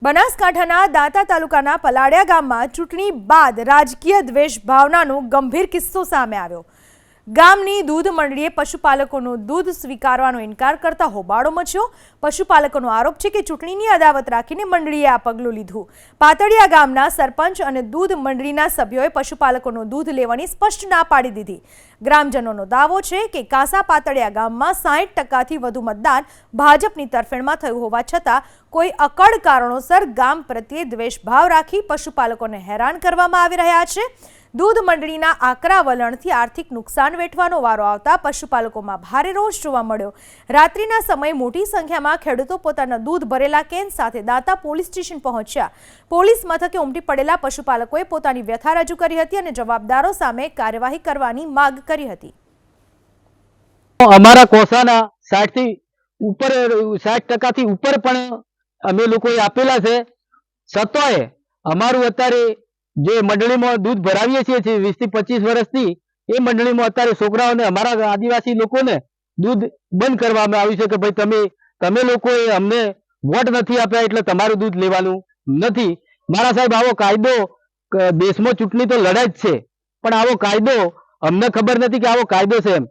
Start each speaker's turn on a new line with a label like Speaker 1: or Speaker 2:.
Speaker 1: બનાસકાંઠાના દાંતા તાલુકાના પલાડિયા ગામમાં ચૂંટણી બાદ રાજકીય દ્વેષ ભાવનાનો ગંભીર કિસ્સો સામે આવ્યો। ગામની દૂધ મંડળીએ પશુપાલકોનું દૂધ સ્વીકારવાનો ઇનકાર કરતા હોબાળો મચ્યો। પશુપાલકોનો આરોપ છે કે ચૂંટણીની અદાવત રાખીને મંડળીએ આ પગલું લીધું। પાતળિયા ગામના સરપંચ અને દૂધ મંડળીના સભ્યોએ પશુપાલકોનું દૂધ લેવાની સ્પષ્ટ ના પાડી દીધી। ગ્રામજનોનો દાવો છે કે કાસા પાતળિયા ગામમાં 60%થી વધુ મતદાન ભાજપની તરફેણમાં થયું હોવા છતાં કોઈ અકળ કારણોસર ગામ પ્રત્યે દ્વેષભાવ રાખી પશુપાલકોને હેરાન કરવામાં આવી રહ્યા છે। દૂધ મંડળીના આકરા વલણથી આર્થિક નુકસાન વેઠવાનો વારો આવતા પશુપાલકોમાં ભારે રોષ જોવા મળ્યો। રાત્રિના સમયે મોટી સંખ્યામાં ખેડૂતો પોતાના દૂધ ભરેલા કેન સાથે દાંતા પોલીસ સ્ટેશન પહોંચ્યા। પોલીસ મથકે ઉમટી પડેલા પશુપાલકોએ પોતાની વ્યથા રજૂ કરી હતી અને જવાબદારો સામે કાર્યવાહી કરવાની માંગ કરી હતી।
Speaker 2: અમારા કોસાના 60% થી ઉપર પણ અમે લોકોએ આપેલા છે, છતાંય અમારું અત્યારે જે મંડળીમાં દૂધ ભરાવીએ છીએ 20 થી 25 વર્ષથી એ મંડળીમાં અત્યારે છોકરાઓને અમારા આદિવાસી લોકોને દૂધ બંધ કરવામાં આવ્યું છે કે ભાઈ તમે લોકોએ અમને વોટ નથી આપ્યા એટલે તમારું દૂધ લેવાનું નથી। મારા સાહેબ, આવો કાયદો દેશમાં ચૂંટણી તો લડાય જ છે, પણ આવો કાયદો અમને ખબર નથી કે આવો કાયદો છે એમ।